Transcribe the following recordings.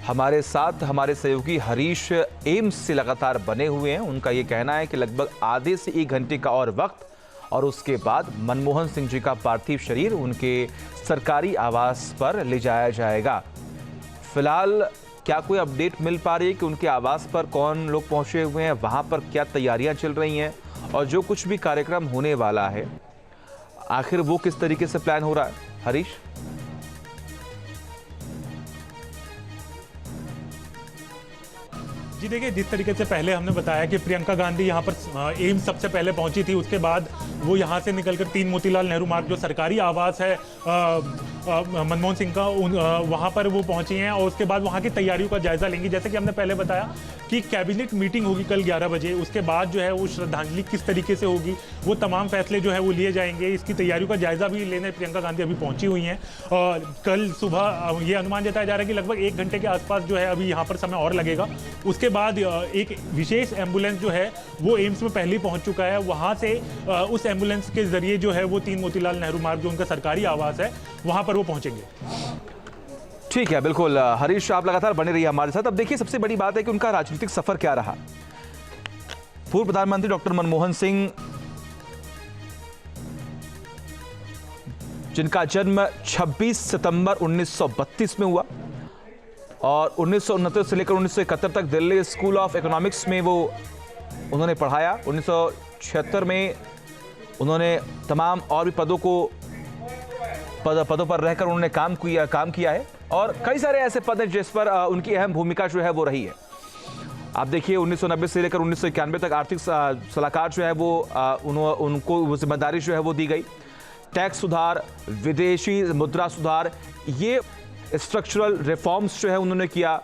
हमारे साथ हमारे सहयोगी हरीश एम्स से लगातार बने हुए हैं। उनका ये कहना है कि लगभग आधे से 1 घंटे का और वक्त और उसके बाद मनमोहन सिंह जी का पार्थिव शरीर उनके सरकारी आवास पर ले जाया जाएगा। फिलहाल क्या कोई अपडेट मिल पा रही है कि उनके आवास पर कौन लोग पहुंचे हुए हैं, वहां पर क्या तैयारियां चल रही हैं और जो कुछ भी कार्यक्रम होने वाला है आखिर वो किस तरीके से प्लान हो रहा है? हरीश, जी देखिए, जिस तरीके से पहले हमने बताया कि प्रियंका गांधी यहाँ पर एम्स सबसे पहले पहुंची थी, उसके बाद वो यहाँ से निकलकर 3 मोतीलाल नेहरू मार्ग जो सरकारी आवास है मनमोहन सिंह का, वहाँ पर वो पहुंची हैं और उसके बाद वहाँ की तैयारियों का जायजा लेंगी। जैसे कि हमने पहले बताया कि कैबिनेट मीटिंग होगी कल 11 बजे, उसके बाद जो है वो श्रद्धांजलि किस तरीके से होगी, वो तमाम फैसले जो है वो लिए जाएंगे। इसकी तैयारियों का जायजा भी लेने प्रियंका गांधी अभी पहुंची हुई हैं और कल सुबह ये अनुमान जताया जा रहा है कि लगभग 1 घंटे के आसपास जो है अभी यहाँ पर समय और लगेगा। उसके बाद एक विशेष एम्बुलेंस जो है वो एम्स में पहले ही पहुंच चुका है। वहां से उस एम्बुलेंस के जरिए जो है वो 3 मोतीलाल नेहरू मार्ग जो उनका सरकारी आवास है वहां पर वो पहुंचेंगे। ठीक है, बिल्कुल हरीश, आप लगातार बने रहिए हमारे साथ। अब देखिए, सबसे बड़ी बात है कि उनका राजनीतिक सफर क्या रहा। पूर्व प्रधानमंत्री डॉक्टर मनमोहन सिंह, जिनका जन्म 26 सितंबर 1932 में हुआ और 1969 से लेकर 1971 तक दिल्ली स्कूल ऑफ इकोनॉमिक्स में वो उन्होंने पढ़ाया। 1976 में उन्होंने तमाम और भी पदों पर रहकर उन्होंने काम किया है और कई सारे ऐसे पद हैं जिस पर उनकी अहम भूमिका जो है वो रही है। आप देखिए, 1990 से लेकर 1991 तक आर्थिक सलाहकार जो है वो उनको वो जिम्मेदारी जो है वो दी गई। टैक्स सुधार, विदेशी मुद्रा सुधार, ये स्ट्रक्चरल रिफॉर्म्स जो है उन्होंने किया।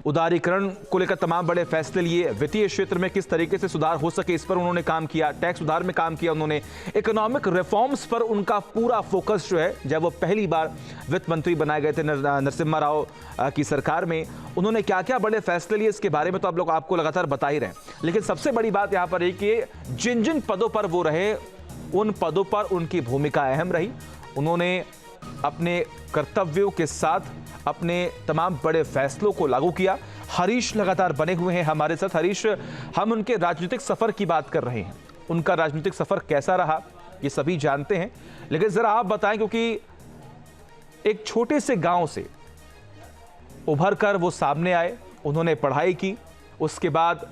उदारीकरण को लेकर तमाम बड़े फैसले लिए। वित्तीय क्षेत्र में किस तरीके से सुधार हो सके इस पर उन्होंने काम किया। टैक्स सुधार में काम किया उन्होंने। इकोनॉमिक रिफॉर्म्स पर उनका पूरा फोकस जो है, जब वो पहली बार वित्त मंत्री बनाए गए थे नरसिम्हा राव की सरकार में, उन्होंने क्या क्या बड़े फैसले लिए इसके बारे में तो आपको लगातार बता ही रहे हैं। लेकिन सबसे बड़ी बात यहाँ पर है कि जिन जिन पदों पर वो रहे उन पदों पर उनकी भूमिका अहम रही। उन्होंने अपने कर्तव्यों के साथ अपने तमाम बड़े फैसलों को लागू किया। हरीश लगातार बने हुए हैं हमारे साथ। हरीश, हम उनके राजनीतिक सफर की बात कर रहे हैं। उनका राजनीतिक सफर कैसा रहा ये सभी जानते हैं, लेकिन जरा आप बताएं, क्योंकि एक छोटे से गांव से उभर कर वो सामने आए, उन्होंने पढ़ाई की, उसके बाद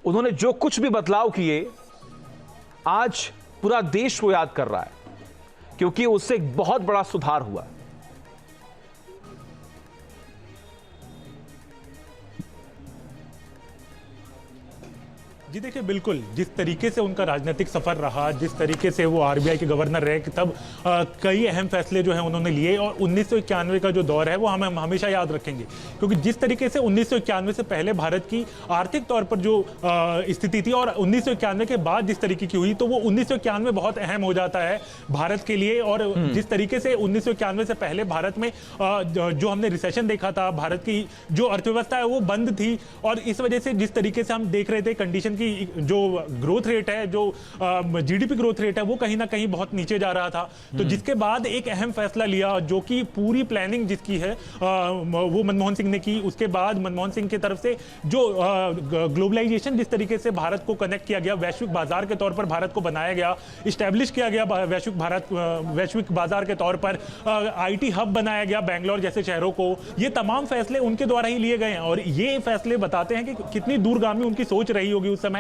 उन्होंने जो कुछ भी बदलाव किए आज पूरा देश वो याद कर रहा है, क्योंकि उससे एक बहुत बड़ा सुधार हुआ। जी देखिए, बिल्कुल जिस तरीके से उनका राजनीतिक सफर रहा, जिस तरीके से वो आरबीआई के गवर्नर रहे, तब कई अहम फैसले जो हैं उन्होंने लिए और 1991 का जो दौर है वो हम हमेशा याद रखेंगे, क्योंकि जिस तरीके से 1991 से पहले भारत की आर्थिक तौर पर जो स्थिति थी और 1991 के बाद जिस तरीके की हुई, तो वो 1991 बहुत अहम हो जाता है भारत के लिए। और जिस तरीके से 1991 से पहले भारत में जो हमने रिसेशन देखा था, भारत की जो अर्थव्यवस्था है वो बंद थी और इस वजह से जिस तरीके से हम देख रहे थे कंडीशन जो ग्रोथ रेट है, जो जीडीपी ग्रोथ रेट है, वो कहीं ना कहीं बहुत नीचे जा रहा था। तो जिसके बाद एक अहम फैसला लिया, जो कि पूरी प्लानिंग जिसकी है वो मनमोहन सिंह ने की। उसके बाद मनमोहन सिंह की तरफ से जो ग्लोबलाइजेशन, जिस तरीके से भारत को कनेक्ट किया गया, वैश्विक बाजार के तौर पर भारत को बनाया गया, इस्टेब्लिश किया गया वैश्विक बाजार के तौर पर, आईटी हब बनाया गया बैंगलोर जैसे शहरों को, ये तमाम फैसले उनके द्वारा ही लिए गए हैं। और ये फैसले बताते हैं कि कितनी दूरगामी उनकी सोच रही होगी उस समय,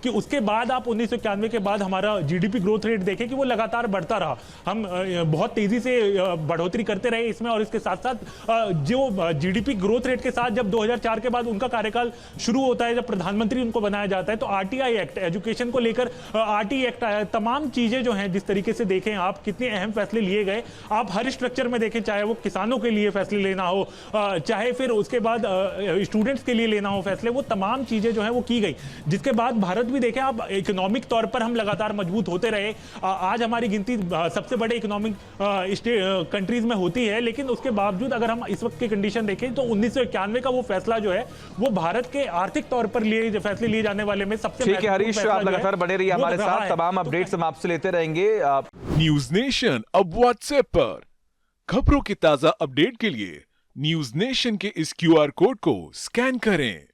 कि उसके बाद आप 1991 के बाद हमारा जीडीपी ग्रोथ रेट देखें कि वो लगातार बढ़ता रहा। हम बहुत तेजी से बढ़ोतरी करते रहे इसमें और इसके साथ साथ जो जीडीपी ग्रोथ रेट के साथ जब 2004 के बाद उनका कार्यकाल शुरू होता है, जब प्रधानमंत्री उनको बनाया जाता है, तो आरटीआई एक्ट, एजुकेशन को लेकर आरटीआई एक्ट आया। तमाम चीजें जो हैं, जिस तरीके से देखें आप, कितने अहम फैसले लिए गए। आप हर स्ट्रक्चर में देखें, चाहे वो किसानों के लिए फैसले लेना हो, चाहे फिर उसके बाद स्टूडेंट्स के लिए लेना हो फैसले, वो तमाम चीजें जो है वो की गई। जिसके बाद भारत भी देखें आप, इकोनॉमिक तौर पर हम लगातार मजबूत होते रहे। आज हमारी गिनती सबसे बड़े इकोनॉमिक कंट्रीज में होती है, लेकिन उसके बावजूद अगर हम इस वक्त की कंडीशन देखें तो 1991 का वो फैसला जो है वो भारत के आर्थिक तौर पर फैसले लिए जाने वाले में सबसे। ठीक है हरीश, आप लगातार बने रहिए हमारे साथ, तमाम अपडेट्स हम आपसे लेते रहेंगे। न्यूज नेशन अब व्हाट्सएप पर खबरों की ताजा अपडेट के लिए न्यूज नेशन के इस क्यूआर कोड को स्कैन करें